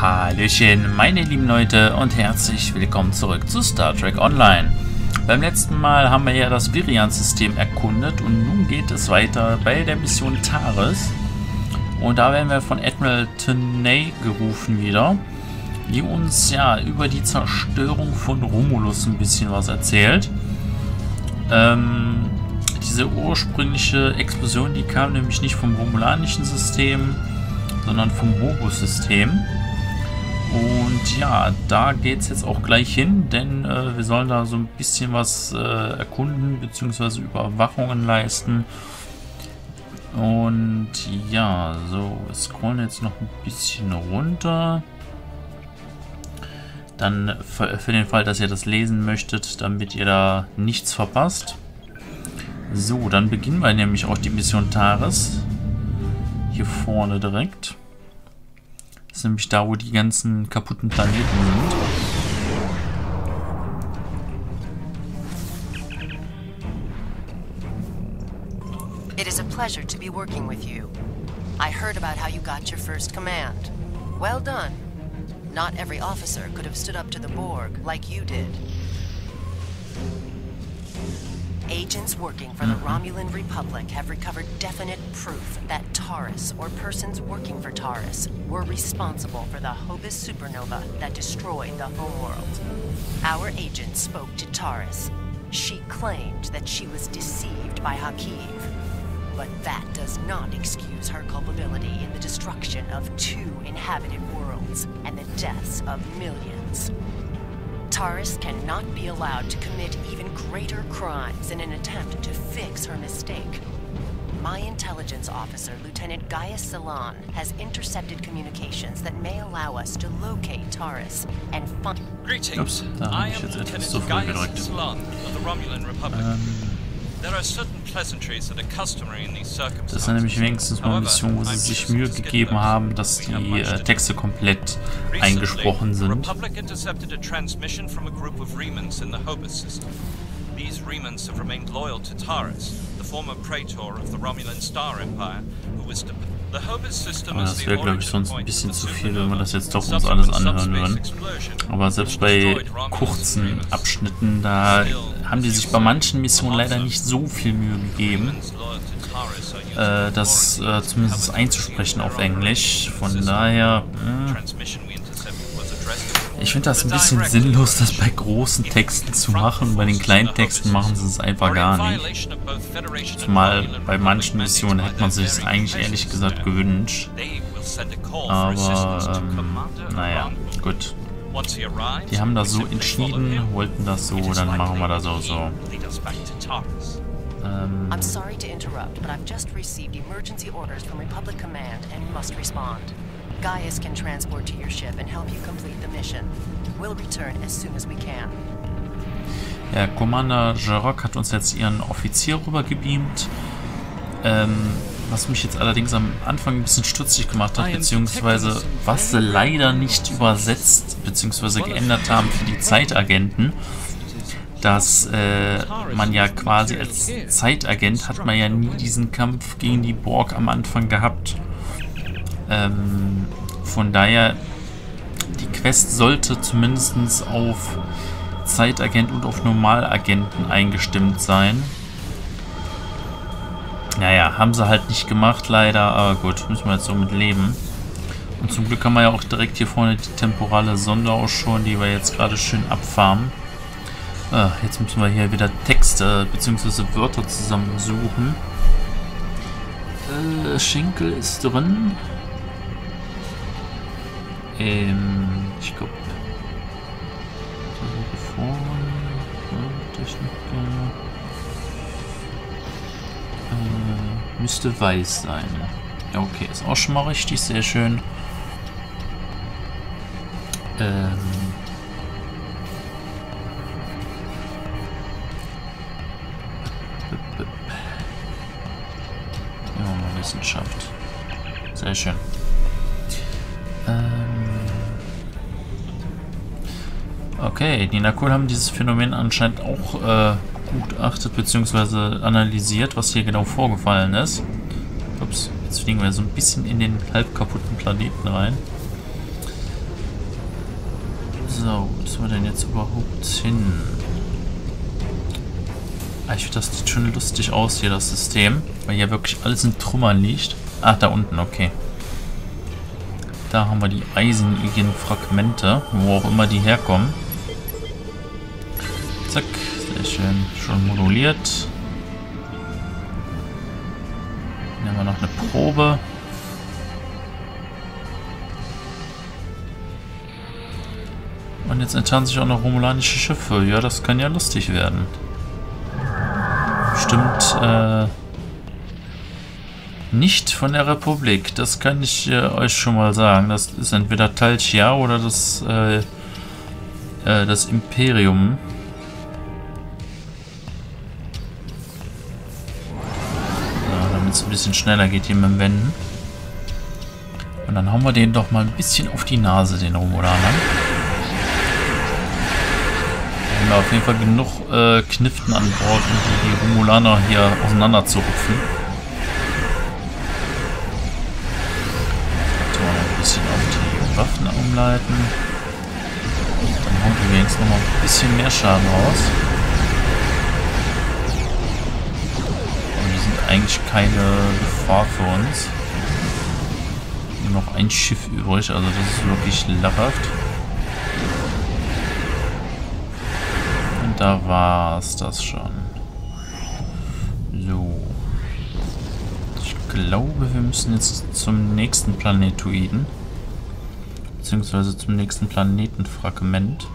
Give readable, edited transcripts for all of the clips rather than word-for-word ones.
Hallöchen, meine lieben Leute und herzlich willkommen zurück zu Star Trek Online. Beim letzten Mal haben wir ja das Virian-System erkundet und nun geht es weiter bei der Mission Taris. Und da werden wir von Admiral Tenay gerufen wieder, die uns ja über die Zerstörung von Romulus ein bisschen was erzählt. Diese ursprüngliche Explosion, die kam nämlich nicht vom romulanischen System, sondern vom Horus-System. Und ja, da geht es jetzt auch gleich hin, denn wir sollen da so ein bisschen was erkunden bzw. Überwachungen leisten. Und ja, so, wir scrollen jetzt noch ein bisschen runter. Dann für den Fall, dass ihr das lesen möchtet, damit ihr da nichts verpasst. So, dann beginnen wir nämlich auch die Mission Taris. Hier vorne direkt. Das ist nämlich da, wo die ganzen kaputten Planeten sind. It is a pleasure to be working with you. I heard about how you got your first command. Well done. Not every officer could have stood up to the Borg like you did. Agents working for the Romulan Republic have recovered definite proof that Taris, or persons working for Taris, were responsible for the Hobus supernova that destroyed the homeworld. Our agent spoke to Taris. She claimed that she was deceived by Hakiv. But that does not excuse her culpability in the destruction of 2 inhabited worlds and the deaths of millions. Taris cannot be allowed to commit even greater crimes in an attempt to fix her mistake. My intelligence officer, Lieutenant Gaius Salan, has intercepted communications that may allow us to locate Taris and find... Greetings. I am Lieutenant Gaius Salan of the Romulan Republic. There are certain pleasantries that are customary in these circumstances. Das ist nämlich wenigstens mal eine Mission, wo sie sich Mühe gegeben haben, dass die Texte komplett eingesprochen sind. Republic intercepted a transmission from a group of Remans in the Hobus system. These Remans have remained loyal to Taris, the former praetor of the Romulan Star Empire, who was the Hobus system. Das wäre, glaube ich, sonst ein bisschen zu viel, wenn wir das jetzt doch uns alles anhören würden. Aber selbst bei kurzen Abschnitten, da haben die sich bei manchen Missionen leider nicht so viel Mühe gegeben, das zumindest einzusprechen auf Englisch. Von daher, ich finde das ein bisschen sinnlos, das bei großen Texten zu machen. Bei den kleinen Texten machen sie es einfach gar nicht. Zumal bei manchen Missionen hätte man sich es eigentlich ehrlich gesagt gewünscht. Aber, naja, gut. Die haben das so entschieden, wollten das so, dann machen wir das auch so. I'm sorry to interrupt, but I've just received emergency orders from Republic Command and must respond. Gaius can transport to your ship and help you complete the mission. We'll return as soon as we can. Ja, Commander Jarok hat uns jetzt ihren Offizier rübergebeamt. Was mich jetzt allerdings am Anfang ein bisschen stutzig gemacht hat, beziehungsweise was sie leider nicht übersetzt, beziehungsweise geändert haben für die Zeitagenten, dass man ja quasi als Zeitagent hat man ja nie diesen Kampf gegen die Borg am Anfang gehabt. Von daher, die Quest sollte zumindest auf Zeitagent und auf Normalagenten eingestimmt sein. Naja, haben sie halt nicht gemacht, leider, aber gut, müssen wir jetzt so mit leben. Und zum Glück haben wir ja auch direkt hier vorne die temporale Sonde auch schon, die wir jetzt gerade schön abfarmen. Jetzt müssen wir hier wieder Texte bzw. Wörter zusammensuchen. Schenkel ist drin. Ich glaube, müsste weiß sein. Ja, okay, ist auch schon mal richtig, sehr schön. Ja, Wissenschaft. Sehr schön. Okay, die Nakul haben dieses Phänomen anscheinend auch begutachtet bzw. analysiert, was hier genau vorgefallen ist. Ups, jetzt fliegen wir so ein bisschen in den halb kaputten Planeten rein. So, wo sind wir denn jetzt überhaupt hin? Ich finde, das sieht schon lustig aus hier, das System. Weil hier wirklich alles in Trümmern liegt. Ach, da unten, okay. Da haben wir die eisenigen Fragmente, wo auch immer die herkommen. Zack, sehr schön. Schon moduliert. Nehmen wir noch eine Probe. Und jetzt enttarnen sich auch noch romulanische Schiffe. Ja, das kann ja lustig werden. Bestimmt nicht von der Republik. Das kann ich euch schon mal sagen. Das ist entweder Talchia oder das Imperium. So, damit es ein bisschen schneller geht hier mit dem Wenden. Und dann hauen wir den doch mal ein bisschen auf die Nase, den Romulanern. Wir haben auf jeden Fall genug Kniften an Bord, um die Romulaner hier auseinander zu rupfen. Ein bisschen auf die Waffen umleiten. Dann hauen wir wenigstens noch mal ein bisschen mehr Schaden raus. Und die sind eigentlich keine Gefahr für uns. Nur noch ein Schiff übrig, also das ist wirklich lachhaft. Da war es das schon. So. Ich glaube, wir müssen jetzt zum nächsten Planetoiden. Beziehungsweise zum nächsten Planetenfragment.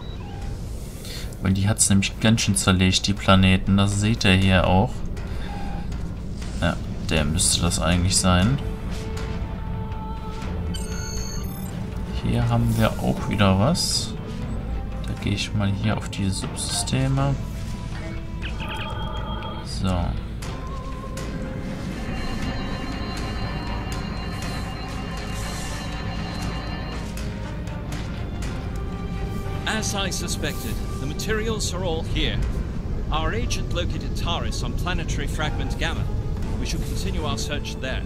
Weil die hat es nämlich ganz schön zerlegt, die Planeten. Das seht ihr hier auch. Ja, der müsste das eigentlich sein. Hier haben wir auch wieder was. Gehe ich mal hier auf die Subsysteme. So. As I suspected, the materials are all here. Our agent located Taris on planetary fragment Gamma. We should continue our search there.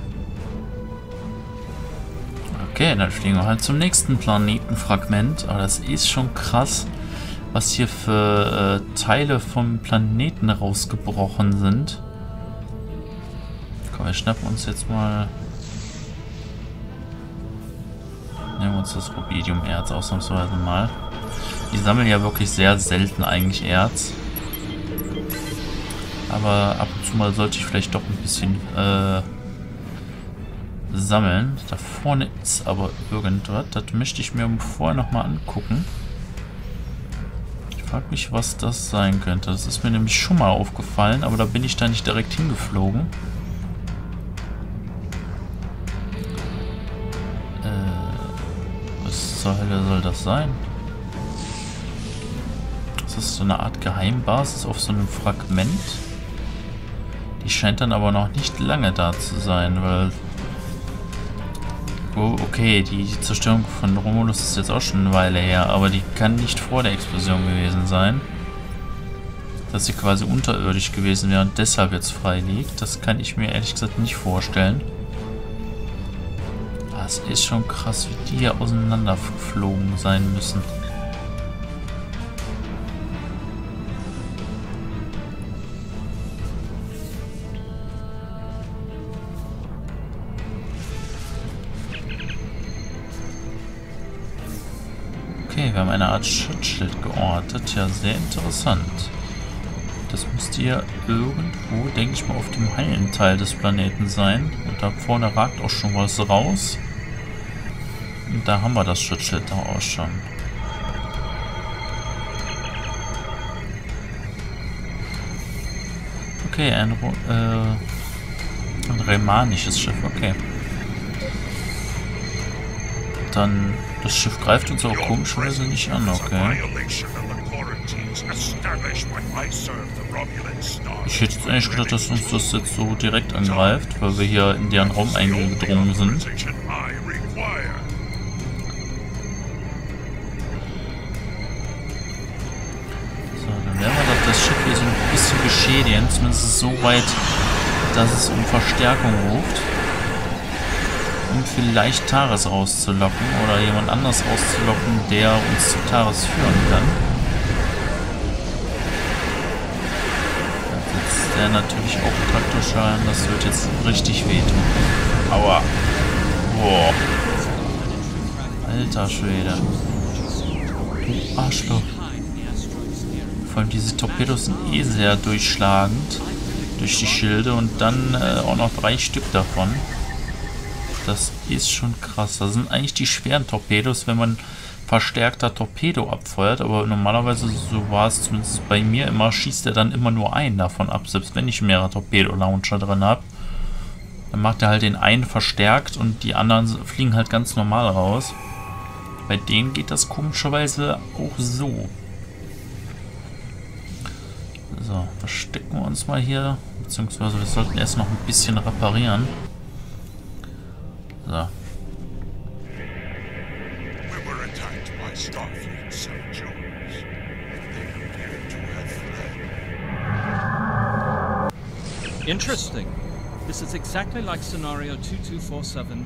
Okay, dann fliegen wir halt zum nächsten Planetenfragment. Aber das ist schon krass, was hier für Teile vom Planeten rausgebrochen sind. Komm, wir schnappen uns jetzt mal... Nehmen wir uns das Rubidium-Erz ausnahmsweise mal. Die sammeln ja wirklich sehr selten eigentlich Erz. Aber ab und zu mal sollte ich vielleicht doch ein bisschen sammeln. Da vorne ist aber irgendwas. Das möchte ich mir vorher nochmal angucken. Ich frage mich, was das sein könnte. Das ist mir nämlich schon mal aufgefallen, aber da bin ich da nicht direkt hingeflogen. Was zur Hölle soll das sein? Das ist so eine Art Geheimbasis auf so einem Fragment. Die scheint dann aber noch nicht lange da zu sein, weil... Oh, okay, die Zerstörung von Romulus ist jetzt auch schon eine Weile her, aber die kann nicht vor der Explosion gewesen sein. Dass sie quasi unterirdisch gewesen wäre und deshalb jetzt frei liegt, das kann ich mir ehrlich gesagt nicht vorstellen. Aber es ist schon krass, wie die hier auseinandergeflogen sein müssen. Okay, wir haben eine Art Schutzschild geortet. Ja, sehr interessant. Das müsste ja irgendwo, denke ich mal, auf dem heilen Teil des Planeten sein. Und da vorne ragt auch schon was raus. Und da haben wir das Schutzschild auch schon. Okay, ein remanisches Schiff, okay. Dann, das Schiff greift uns aber komischerweise nicht an, okay. Ich hätte jetzt eigentlich gedacht, dass uns das jetzt so direkt angreift, weil wir hier in deren Raum eingedrungen sind. So, dann werden wir das Schiff hier so ein bisschen beschädigen, zumindest so weit, dass es um Verstärkung ruft. um vielleicht Taris rauszulocken oder jemand anders rauszulocken, der uns zu Taris führen kann. Da sitzt der natürlich auch praktisch an. Das wird jetzt richtig wehtun. Aua. Boah. Alter Schwede. Du Arschloch. Vor allem diese Torpedos sind eh sehr durchschlagend durch die Schilde und dann auch noch 3 Stück davon. Das ist schon krass. Das sind eigentlich die schweren Torpedos, wenn man verstärkter Torpedo abfeuert, aber normalerweise, so war es zumindest bei mir immer, schießt er dann immer nur einen davon ab, selbst wenn ich mehrere Torpedo-Launcher drin habe. Dann macht er halt den einen verstärkt und die anderen fliegen halt ganz normal raus. Bei denen geht das komischerweise auch so. So, verstecken wir uns mal hier, beziehungsweise wir sollten erst noch ein bisschen reparieren. So. Interesting. This is exactly like scenario 2247B.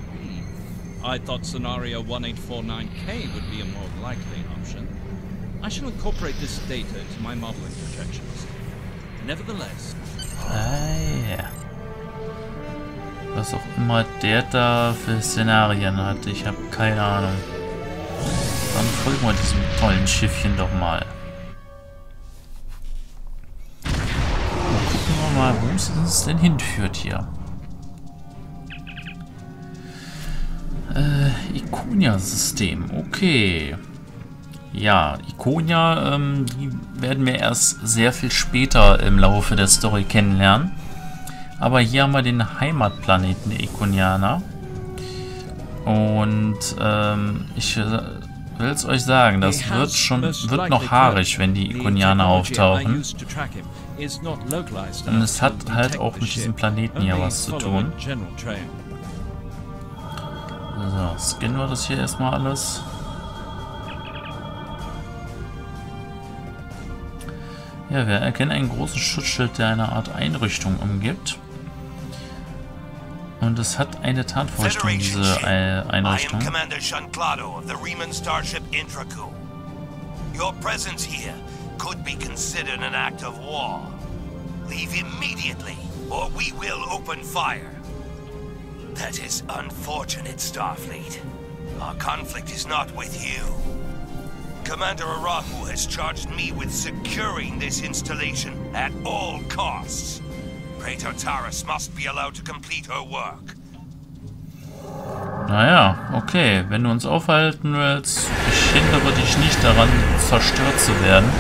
I thought scenario 1849K would be a more likely option. I shall incorporate this data into my modeling projections. Nevertheless. Ja. Was auch immer der da für Szenarien hat, ich habe keine Ahnung. Dann folgen wir diesem tollen Schiffchen doch mal. Und gucken wir mal, wo es uns denn hinführt hier. Iconia-System, okay. Ja, Iconia, die werden wir erst sehr viel später im Laufe der Story kennenlernen. Aber hier haben wir den Heimatplaneten der Iconianer. Und ich will es euch sagen, das wird noch haarig, wenn die Ikonianer auftauchen. Und es hat halt auch mit diesem Planeten hier was zu tun. So, scannen wir das hier erstmal alles. Ja, wir erkennen einen großen Schutzschild, der eine Art Einrichtung umgibt. Und es hat eine Tarnvorrichtung, diese Einrichtung. Your presence here could be considered an act of war. Leave immediately, or we will open fire. That is unfortunate, Starfleet. Our conflict is not with you. Commander Arahu has charged me with securing this installation at all costs. Praetor Taris must be allowed to complete her work. Naja, okay. Wenn du uns aufhalten willst, ich hindere dich nicht daran, zerstört zu werden.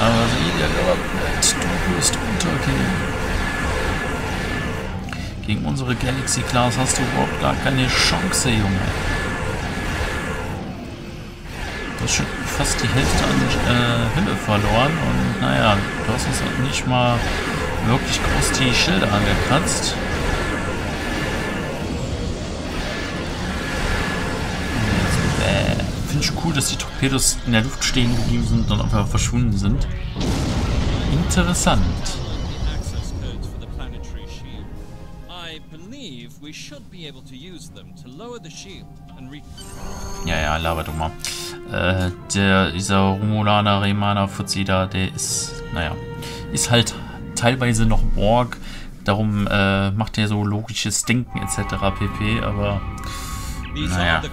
Aber sieh dir gewappnet, du wirst untergehen. Gegen unsere Galaxy Class hast du überhaupt gar keine Chance, Junge. Du hast schon fast die Hälfte an Hülle verloren und naja, du hast uns halt nicht mal wirklich groß die Schilder angekratzt. Finde ich cool, dass die Torpedos in der Luft stehen geblieben sind und einfach verschwunden sind. Interessant. Ja, laber doch mal. Dieser Romulaner Remana Fuzzi da, der ist, naja, ist halt teilweise noch Borg, darum macht er so logisches Denken etc. pp, aber naja.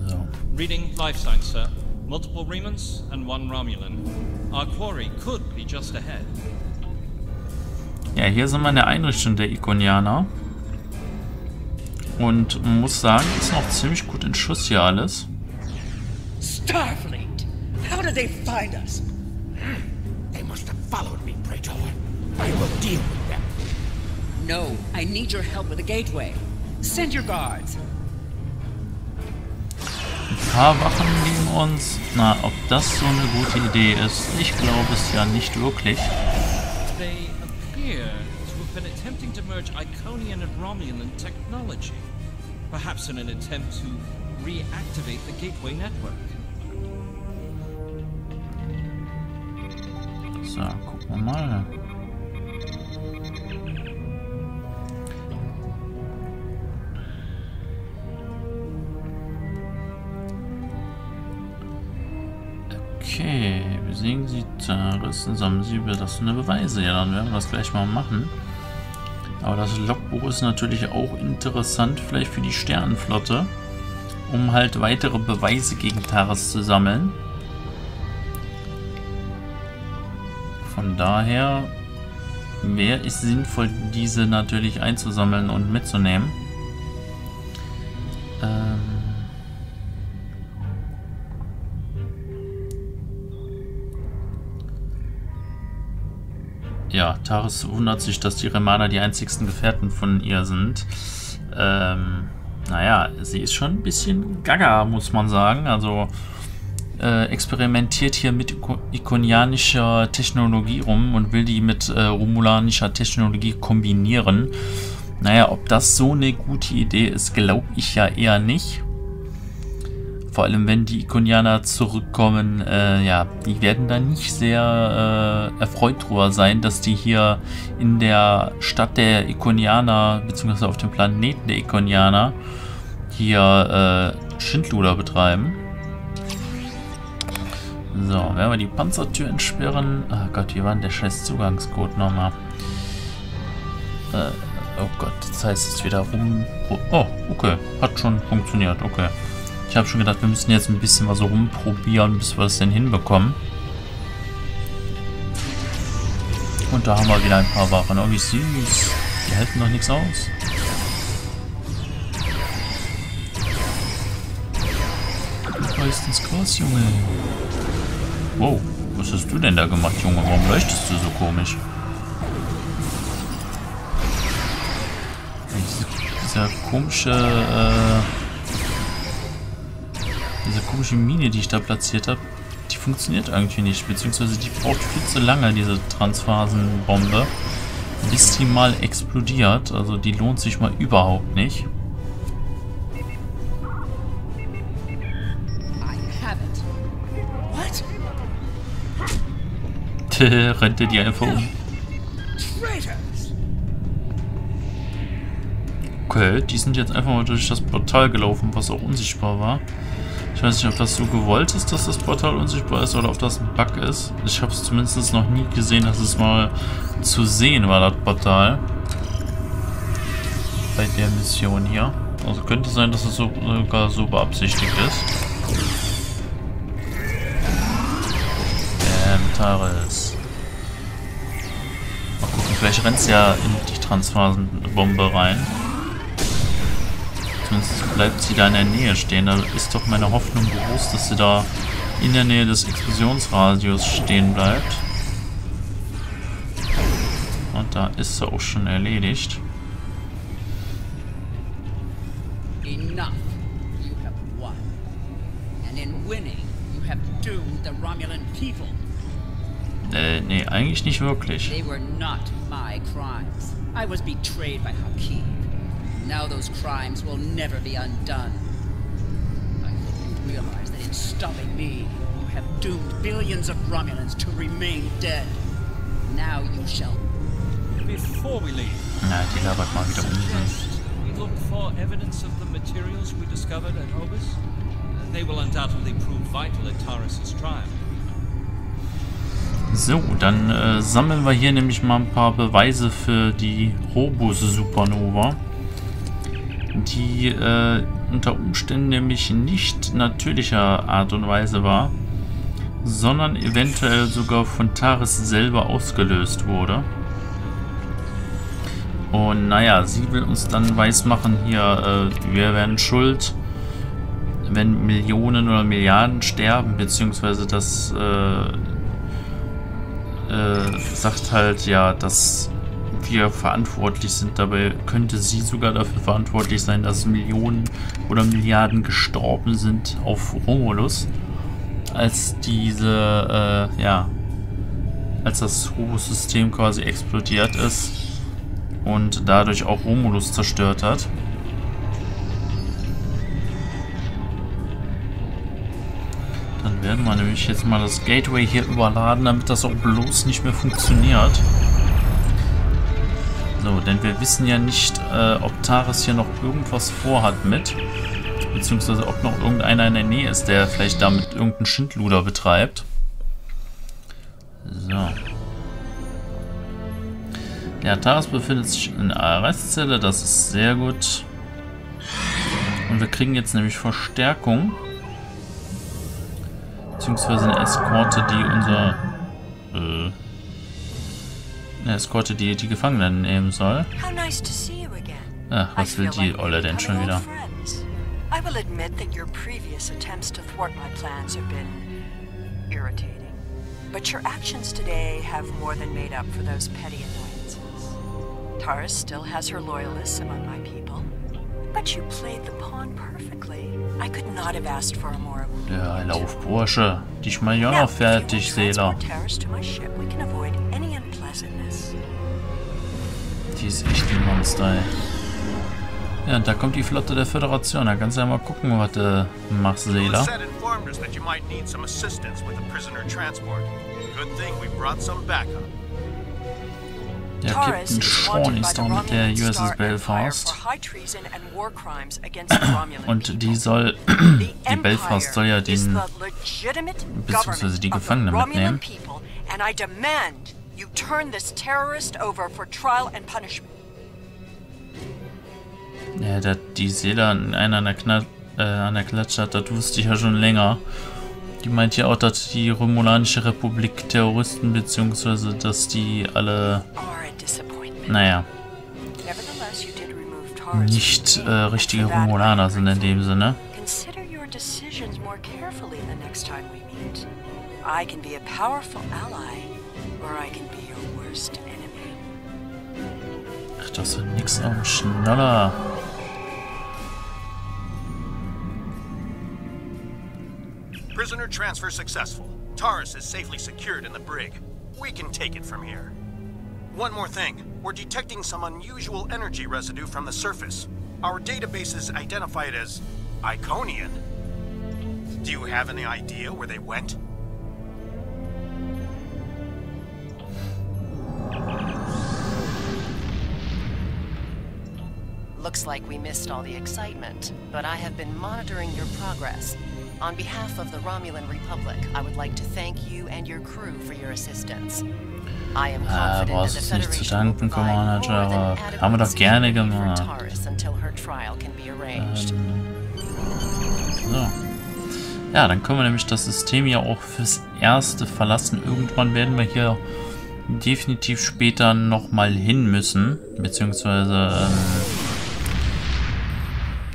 So. Reading life signs, sir. Multiple Remans and 1 Romulan. Our quarry could be just ahead. Ja, hier sind wir in der Einrichtung der Iconianer. Und man muss sagen, ist noch ziemlich gut in Schuss hier alles. Starfleet! How did they find us? They must have followed me, Praetor. I will deal with them. No, I need your help with the gateway. Send your guards. Ein paar Wachen gegen uns. Na, ob das so eine gute Idee ist, ich glaube es ja nicht wirklich. They appear to have been attempting to merge Iconian and Romulan technology. Perhaps in an attempt to reactivate the gateway network. So, gucken wir mal. Okay, besiegen Sie Taris und sammeln Sie belastende Beweise. Ja, dann werden wir das gleich mal machen. Aber das Logbuch ist natürlich auch interessant, vielleicht für die Sternenflotte, um halt weitere Beweise gegen Taris zu sammeln. Von daher wäre es sinnvoll, diese natürlich einzusammeln und mitzunehmen. Ja, Taris wundert sich, dass die Remaner die einzigsten Gefährten von ihr sind. Naja, sie ist schon ein bisschen gaga, muss man sagen. Also experimentiert hier mit ikonianischer Technologie rum und will die mit romulanischer Technologie kombinieren. Naja, ob das so eine gute Idee ist, glaube ich ja eher nicht. Vor allem, wenn die Ikonianer zurückkommen, ja, die werden da nicht sehr erfreut drüber sein, dass die hier in der Stadt der Ikonianer, beziehungsweise auf dem Planeten der Ikonianer, hier Schindluder betreiben. So, werden wir die Panzertür entsperren. Oh Gott, wie war denn der scheiß Zugangscode nochmal? Oh Gott, das heißt es wieder rum... Oh, okay, hat schon funktioniert, okay. Ich habe schon gedacht, wir müssen jetzt ein bisschen was so rumprobieren, bis wir das denn hinbekommen. Und da haben wir wieder ein paar Waffen. Oh, wie süß. Die halten doch nichts aus. Du weißt ins Gras, Junge. Wow, was hast du denn da gemacht, Junge? Warum leuchtest du so komisch? Dieser komische Mine, die ich da platziert habe, die funktioniert irgendwie nicht. Beziehungsweise die braucht viel zu lange, diese Transphasenbombe, bis die mal explodiert. Also die lohnt sich mal überhaupt nicht. Rennt er die einfach um. Okay, die sind jetzt einfach mal durch das Portal gelaufen, was auch unsichtbar war. Ich weiß nicht, ob das so gewollt ist, dass das Portal unsichtbar ist, oder ob das ein Bug ist. Ich habe es zumindest noch nie gesehen, dass es mal zu sehen war, das Portal. Bei der Mission hier. Also könnte sein, dass es sogar so beabsichtigt ist. Taris. Mal gucken, vielleicht rennt es ja in die Transphasenbombe rein. Zumindest bleibt sie da in der Nähe stehen. Da ist doch meine Hoffnung groß, dass sie da in der Nähe des Explosionsradius stehen bleibt. Und da ist sie auch schon erledigt. Enough. You have won. And in winning, you have doomed the Romulan people. Nee, eigentlich nicht wirklich. They were not my crimes. I was betrayed by Hakim. Now those crimes will never be undone. I hope you realize that in stopping me, you have doomed billions of Romulans to remain dead. Now you shall. Before we leave, Na, die labert mal wieder Unsinn. we look for evidence of the materials we discovered at Hobus. They will undoubtedly prove vital at Taris' trial. So, dann sammeln wir hier nämlich mal ein paar Beweise für die Hobus-Supernova, die unter Umständen nämlich nicht natürlicher Art und Weise war, sondern eventuell sogar von Taris selber ausgelöst wurde. Und naja, sie will uns dann weismachen, hier, wir werden schuld, wenn Millionen oder Milliarden sterben, beziehungsweise das sagt halt, ja, dass wir verantwortlich sind. Dabei könnte sie sogar dafür verantwortlich sein, dass Millionen oder Milliarden gestorben sind auf Romulus, als diese, ja, als das Hobus-System quasi explodiert ist und dadurch auch Romulus zerstört hat. Dann werden wir nämlich jetzt mal das Gateway hier überladen, damit das auch bloß nicht mehr funktioniert. So, denn wir wissen ja nicht, ob Taris hier noch irgendwas vorhat mit. Beziehungsweise ob noch irgendeiner in der Nähe ist, der vielleicht damit irgendeinen Schindluder betreibt. So. Ja, Taris befindet sich in der Arrestzelle, das ist sehr gut. Und wir kriegen jetzt nämlich Verstärkung. Beziehungsweise eine Eskorte, die Gefangenen nehmen soll. Ach, was will die Olle denn schon wieder? I will admit that your previous attempts to thwart my plans have been irritating. But your actions today have more than made up for those petty annoyances. Taris still has her loyalists among my people, but you played the pawn perfectly. I could not have asked for a more... Ja, lauf, Bursche. Dich mal ja noch fertig, Seela. Die ist echt ein Monster, ey. Ja, und da kommt die Flotte der Föderation. Da kannst du ja mal gucken, was du machst, Seela. Der Captain Sean ist da mit der USS Belfast. Und die soll... die Belfast soll ja den... beziehungsweise die Gefangenen mitnehmen. Ja, dass die Seele an einer an der Klatsche hat, das wusste ich ja schon länger. Die meint ja auch, dass die Romulanische Republik Terroristen, beziehungsweise dass die alle, naja, nicht richtige Romulaner sind in dem Sinne. Ach, das ist nix am Schnaller. Prisoner transfer successful. Taris is safely secured in the brig. We can take it from here. One more thing. We're detecting some unusual energy residue from the surface. Our databases identify it as Iconian. Do you have any idea where they went? Looks like we missed all the excitement, but I have been monitoring your progress. On behalf of the Romulan Republic, I would like to thank you and your crew for your assistance. I am confident that the Föderation will provide more than adequate security for Taris until her trial can be arranged. So. Ja, dann können wir nämlich das System ja auch fürs Erste verlassen. Irgendwann werden wir hier definitiv später nochmal hin müssen, beziehungsweise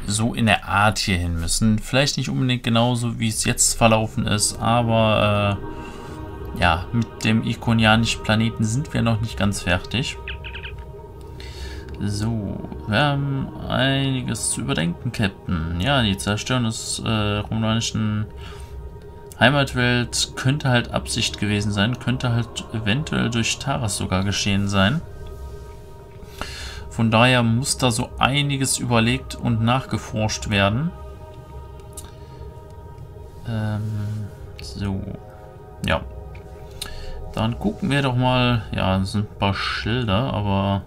so in der Art hier hin müssen. Vielleicht nicht unbedingt genauso, wie es jetzt verlaufen ist, aber ja, mit dem ikonianischen Planeten sind wir noch nicht ganz fertig. So, wir haben einiges zu überdenken, Captain. Ja, die Zerstörung des romulanischen Heimatwelt könnte halt Absicht gewesen sein, könnte halt eventuell durch Taris sogar geschehen sein. Von daher muss da so einiges überlegt und nachgeforscht werden. So. Ja. Dann gucken wir doch mal. Ja, das sind ein paar Schilder, aber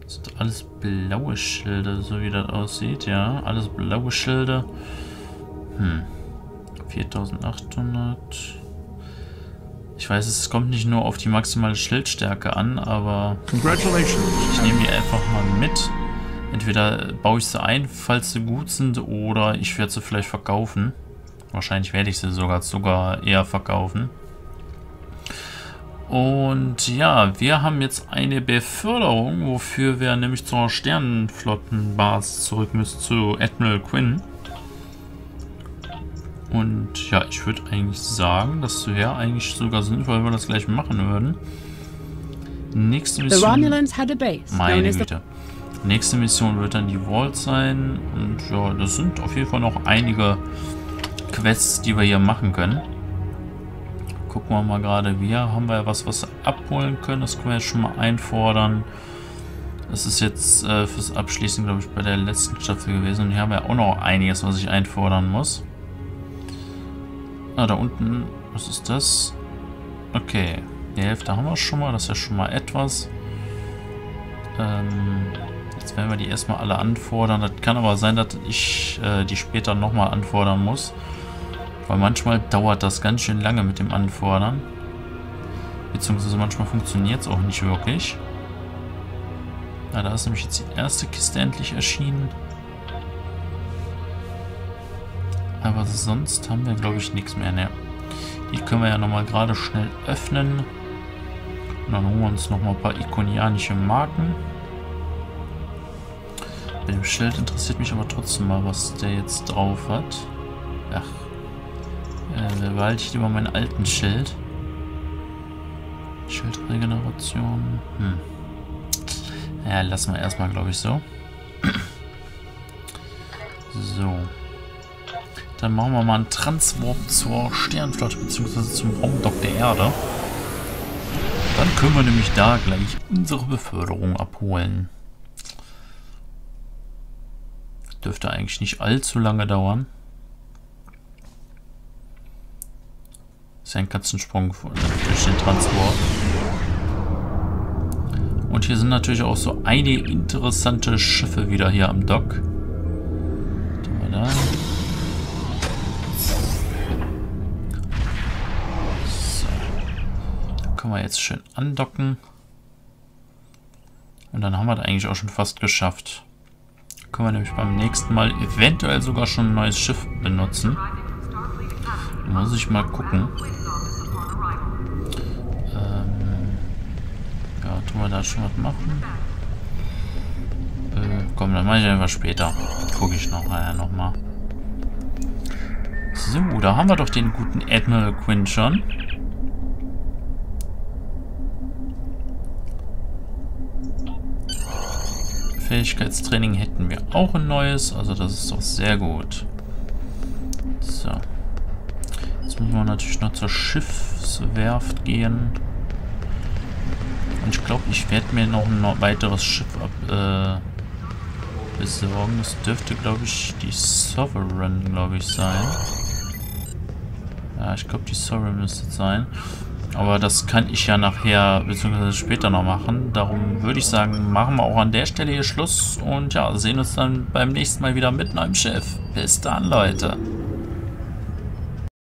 das sind alles blaue Schilder, so wie das aussieht. Ja, alles blaue Schilder. 4800. Ich weiß, es kommt nicht nur auf die maximale Schildstärke an, aber ich nehme die einfach mal mit. Entweder baue ich sie ein, falls sie gut sind, oder ich werde sie vielleicht verkaufen. Wahrscheinlich werde ich sie sogar eher verkaufen. Und ja, wir haben jetzt eine Beförderung, wofür wir nämlich zur Sternenflottenbasis zurück müssen, zu Admiral Quinn. Und ja, ich würde eigentlich sagen, das wäre eigentlich sogar sinnvoll, wenn wir das gleich machen würden. Nächste Mission. Meine Güte. Nächste Mission wird dann die Vault sein. Und ja, das sind auf jeden Fall noch einige Quests, die wir hier machen können. Gucken wir mal gerade, hier haben wir ja was wir abholen können. Das können wir jetzt schon mal einfordern. Das ist jetzt fürs Abschließen, glaube ich, bei der letzten Staffel gewesen. Und hier haben wir auch noch einiges, was ich einfordern muss. Ah, da unten, was ist das? Okay, die Hälfte haben wir schon mal, das ist ja schon mal etwas. Jetzt werden wir die erstmal alle anfordern. Das kann aber sein, dass ich die später nochmal anfordern muss. Weil manchmal dauert das ganz schön lange mit dem Anfordern. Beziehungsweise manchmal funktioniert es auch nicht wirklich. Na, da ist nämlich jetzt die erste Kiste endlich erschienen. Aber sonst haben wir, glaube ich, nichts mehr. Ne. Die können wir ja nochmal gerade schnell öffnen. Und dann holen wir uns nochmal ein paar ikonianische Marken. Bei dem Schild interessiert mich aber trotzdem mal, was der jetzt drauf hat. Ach. Behalte ich lieber meinen alten Schild. Schildregeneration. Ja, lassen wir erstmal, glaube ich, so. So. Dann machen wir mal einen Transwarp zur Sternflotte, beziehungsweise zum Raumdock der Erde. Dann können wir nämlich da gleich unsere Beförderung abholen. Dürfte eigentlich nicht allzu lange dauern. Ist ja ein Katzensprung durch den Transport. Und hier sind natürlich auch so einige interessante Schiffe wieder hier am Dock. Da. So. Da können wir jetzt schön andocken. Und dann haben wir das eigentlich auch schon fast geschafft. Können wir nämlich beim nächsten Mal eventuell sogar schon ein neues Schiff benutzen. Muss ich mal gucken. Ja, tun wir da schon was machen? Komm, dann mache ich einfach später. Gucke ich nachher nochmal. So, da haben wir doch den guten Admiral Quinn schon. Fähigkeitstraining hätten wir auch ein neues, also das ist doch sehr gut. So. Jetzt müssen wir natürlich noch zur Schiffswerft gehen. Und ich glaube, ich werde mir noch ein weiteres Schiff besorgen. Das dürfte, glaube ich, die Sovereign, glaube ich, sein. Ja, ich glaube, die Sovereign müsste es sein. Aber das kann ich ja nachher, beziehungsweise später noch machen. Darum würde ich sagen, machen wir auch an der Stelle hier Schluss. Und ja, sehen uns dann beim nächsten Mal wieder mit neuem Schiff. Bis dann, Leute.